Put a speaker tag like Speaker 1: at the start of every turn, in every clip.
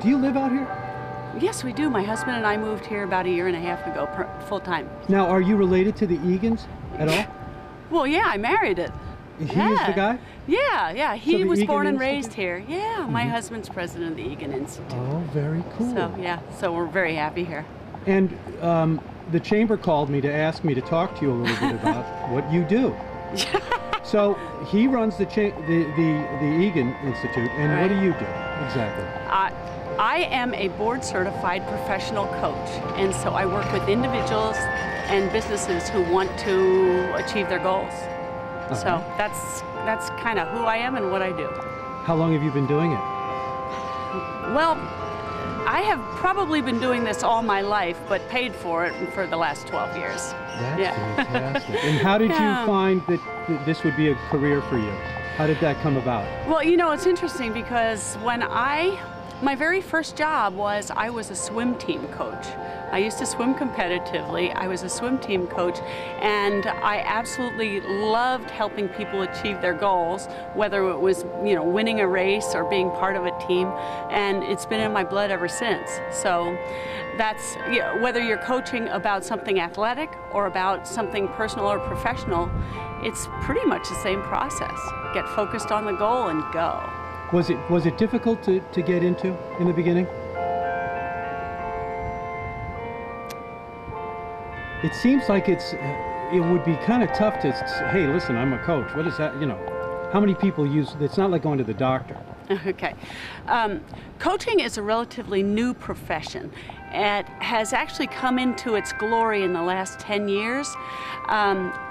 Speaker 1: Do you live out here?
Speaker 2: Yes, we do. My husband and I moved here about 1.5 years ago, full-time.
Speaker 1: Now, are you related to the Egans at all?
Speaker 2: Well, yeah, I married it.
Speaker 1: He is the guy?
Speaker 2: Yeah. He
Speaker 1: So
Speaker 2: was
Speaker 1: the
Speaker 2: born
Speaker 1: Egan
Speaker 2: and raised
Speaker 1: Institute?
Speaker 2: here. Yeah, my husband's president of the Egan Institute.
Speaker 1: Oh, very cool.
Speaker 2: So, yeah, so we're very happy here.
Speaker 1: And the chamber called me to ask me to talk to you a little bit about what you do. So he runs the Egan Institute, and
Speaker 2: Right.
Speaker 1: what do you do exactly?
Speaker 2: I am a board-certified professional coach, and so I work with individuals and businesses who want to achieve their goals.
Speaker 1: Okay.
Speaker 2: So that's kind of who I am and what I do.
Speaker 1: How long have you been doing it?
Speaker 2: Well, I have probably been doing this all my life, but paid for it for the last 12 years.
Speaker 1: That's fantastic. And how did you find that this would be a career for you? How did that come about?
Speaker 2: Well, you know, it's interesting because my very first job was I was a swim team coach. I used to swim competitively. I was a swim team coach, and I absolutely loved helping people achieve their goals, whether it was, you know, winning a race or being part of a team, and it's been in my blood ever since. So that's, you know, whether you're coaching about something athletic or about something personal or professional, it's pretty much the same process. Get focused on the goal and go.
Speaker 1: Was it difficult to get into in the beginning? It seems like it would be kind of tough to say, hey, listen, I'm a coach. What is that? You know, how many people use? It's not like going to the doctor.
Speaker 2: Okay. Coaching is a relatively new profession. It has actually come into its glory in the last 10 years.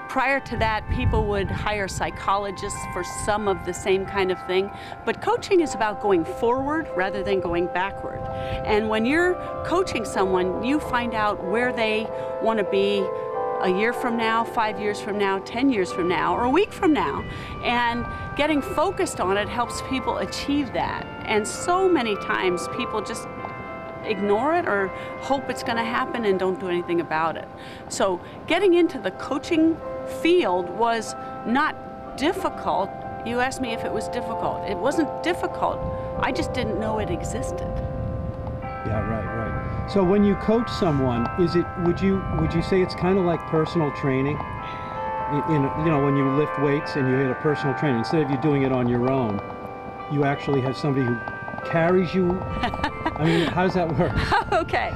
Speaker 2: Prior to that, people would hire psychologists for some of the same kind of thing. But coaching is about going forward rather than going backward. And when you're coaching someone, you find out where they want to be a year from now, 5 years from now, 10 years from now, or a week from now. And getting focused on it helps people achieve that. And so many times people just ignore it or hope it's going to happen and don't do anything about it. So getting into the coaching field was not difficult. You asked me if it was difficult. It wasn't difficult. I just didn't know it existed.
Speaker 1: Yeah, right. So when you coach someone, would you say it's kind of like personal training? You know, when you lift weights and you hit a personal trainer, instead of you doing it on your own, you actually have somebody who carries you. I mean, how does that work?
Speaker 2: Okay.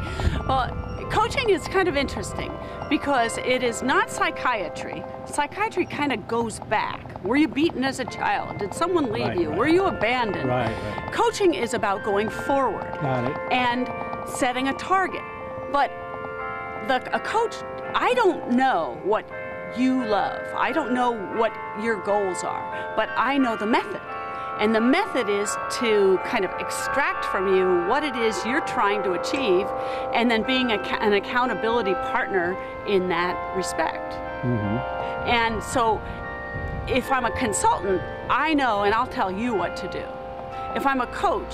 Speaker 2: Well, coaching is kind of interesting because it is not psychiatry. Psychiatry kind of goes back. Were you beaten as a child? Did someone leave you? Were you abandoned?
Speaker 1: Right.
Speaker 2: Coaching is about going forward.
Speaker 1: Got it.
Speaker 2: And setting a target. But a coach, I don't know what you love. I don't know what your goals are, but I know the method. And the method is to kind of extract from you what it is you're trying to achieve, and then being an accountability partner in that respect.
Speaker 1: Mm-hmm.
Speaker 2: And so if I'm a consultant, I know and I'll tell you what to do. If I'm a coach,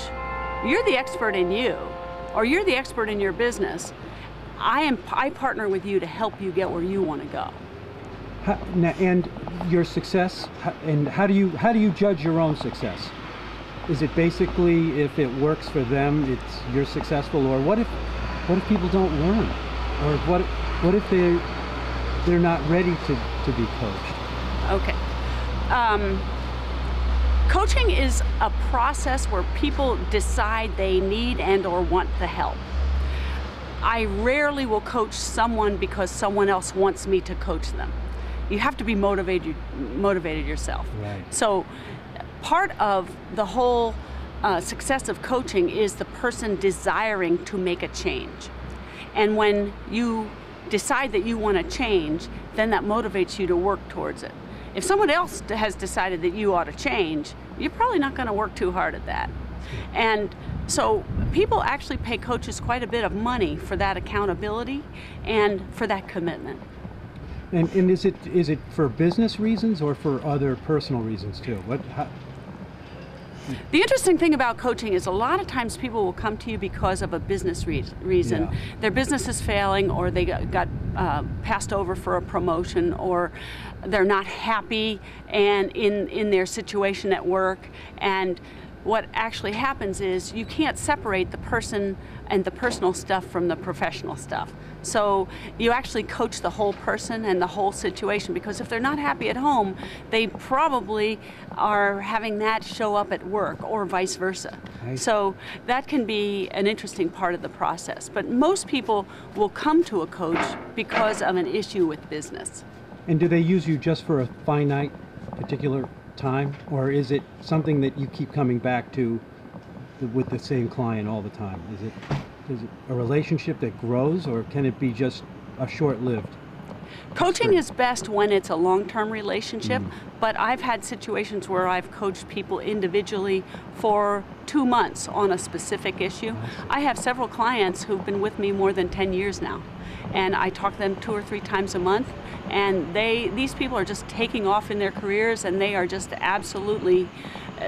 Speaker 2: you're the expert in you, or you're the expert in your business. I partner with you to help you get where you want to go.
Speaker 1: And your success, and how do you judge your own success? Is it basically if it works for them, you're successful, or what if people don't learn, or what if they're not ready to be coached?
Speaker 2: Okay. Coaching is a process where people decide they need and or want the help. I rarely will coach someone because someone else wants me to coach them. You have to be motivated yourself.
Speaker 1: Right.
Speaker 2: So part of the whole success of coaching is the person desiring to make a change. And when you decide that you want to change, then that motivates you to work towards it. If someone else has decided that you ought to change, you're probably not going to work too hard at that. And so people actually pay coaches quite a bit of money for that accountability and for that commitment.
Speaker 1: And is it for business reasons or for other personal reasons too?
Speaker 2: The interesting thing about coaching is a lot of times people will come to you because of a business reason.
Speaker 1: Yeah.
Speaker 2: Their business is failing, or they got passed over for a promotion, or they're not happy and in their situation at work, and what actually happens is you can't separate the person and the personal stuff from the professional stuff. So you actually coach the whole person and the whole situation, because if they're not happy at home, they probably are having that show up at work, or vice versa. So that can be an interesting part of the process. But most people will come to a coach because of an issue with business.
Speaker 1: And do they use you just for a finite particular time, or is it something that you keep coming back to with the same client all the time? Is it a relationship that grows, or can it be just a short-lived?
Speaker 2: Coaching is best when it's a long-term relationship, but I've had situations where I've coached people individually for 2 months on a specific issue. I have several clients who've been with me more than 10 years now, and I talk to them 2 or 3 times a month, and these people are just taking off in their careers, and they are just absolutely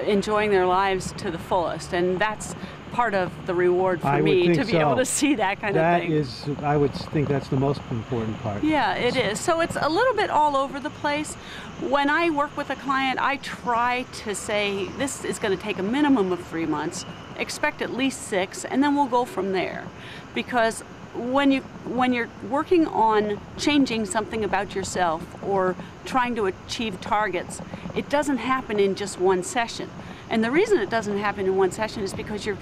Speaker 2: enjoying their lives to the fullest, and that's part of the reward for me, to be able to see that kind of thing.
Speaker 1: I would think that's the most important part.
Speaker 2: Yeah, it is. So it's a little bit all over the place. When I work with a client, I try to say, this is going to take a minimum of 3 months, expect at least 6, and then we'll go from there. Because when you're working on changing something about yourself or trying to achieve targets, it doesn't happen in just one session. And the reason it doesn't happen in one session is because you're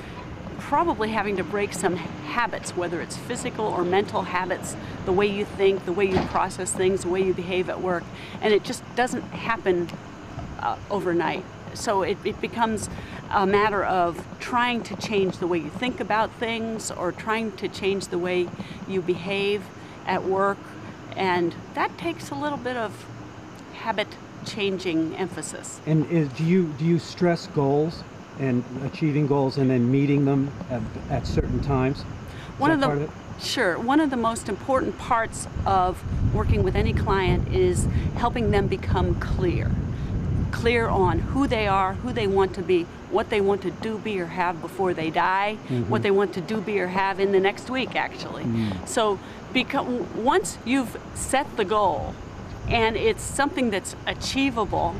Speaker 2: probably having to break some habits, whether it's physical or mental habits, the way you think, the way you process things, the way you behave at work, and it just doesn't happen overnight. So it becomes a matter of trying to change the way you think about things, or trying to change the way you behave at work, and that takes a little bit of habit changing emphasis.
Speaker 1: And do you stress goals and achieving goals and then meeting them at certain times? Part of it?
Speaker 2: Sure. One of the most important parts of working with any client is helping them become clear on who they are, who they want to be, what they want to do, be, or have before they die, what they want to do, be, or have in the next week, actually. So once you've set the goal and it's something that's achievable,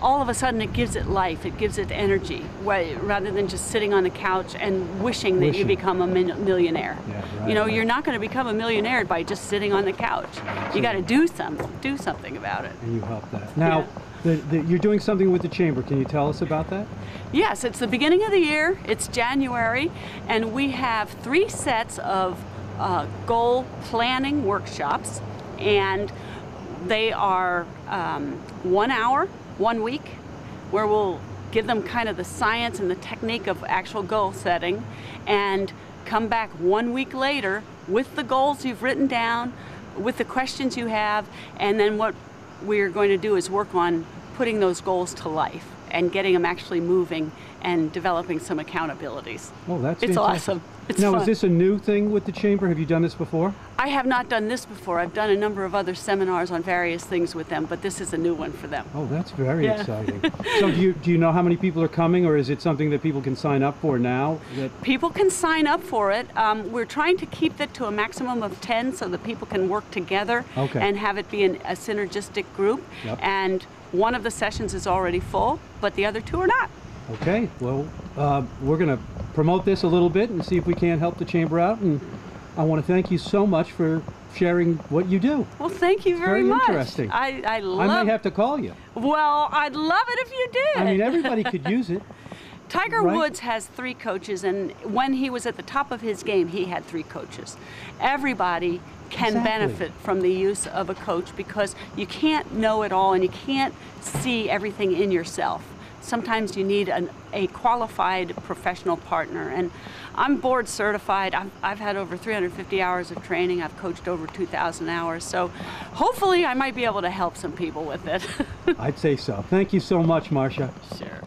Speaker 2: all of a sudden it gives it life, it gives it energy, rather than just sitting on the couch and wishing that you become a millionaire.
Speaker 1: Yeah, right,
Speaker 2: you know,
Speaker 1: right.
Speaker 2: You're not going to become a millionaire by just sitting on the couch. You got to do something about it.
Speaker 1: And you help that. Now, you're doing something with the chamber. Can you tell us about that?
Speaker 2: Yes, it's the beginning of the year. It's January, and we have 3 sets of goal planning workshops, and they are 1 hour, 1 week, where we'll give them kind of the science and the technique of actual goal setting, and come back 1 week later with the goals you've written down, with the questions you have, and then what we're going to do is work on putting those goals to life and getting them actually moving and developing some accountabilities.
Speaker 1: Oh, that's
Speaker 2: It's
Speaker 1: fantastic.
Speaker 2: awesome. It's
Speaker 1: now,
Speaker 2: fun.
Speaker 1: is this a new thing with the chamber? Have you done this before?
Speaker 2: I have not done this before. I've done a number of other seminars on various things with them, but this is a new one for them.
Speaker 1: Oh, that's very exciting. So do you know how many people are coming, or is it something that people can sign up for now?
Speaker 2: People can sign up for it. We're trying to keep it to a maximum of 10 so that people can work together and have it be a synergistic group. And one of the sessions is already full, but the other 2 are not.
Speaker 1: Okay, well, we're going to promote this a little bit and see if we can't help the chamber out. And I want to thank you so much for sharing what you do.
Speaker 2: Well, thank you very much.
Speaker 1: Interesting.
Speaker 2: I
Speaker 1: might have to call you.
Speaker 2: Well, I'd love it if you did.
Speaker 1: I mean, everybody could use it.
Speaker 2: Tiger Woods has 3 coaches, and when he was at the top of his game, he had 3 coaches. Everybody can benefit from the use of a coach, because you can't know it all and you can't see everything in yourself. Sometimes you need a qualified professional partner, and I'm board certified. I've had over 350 hours of training. I've coached over 2,000 hours, so hopefully I might be able to help some people with it.
Speaker 1: I'd say so. Thank you so much, Marsha.
Speaker 2: Sure.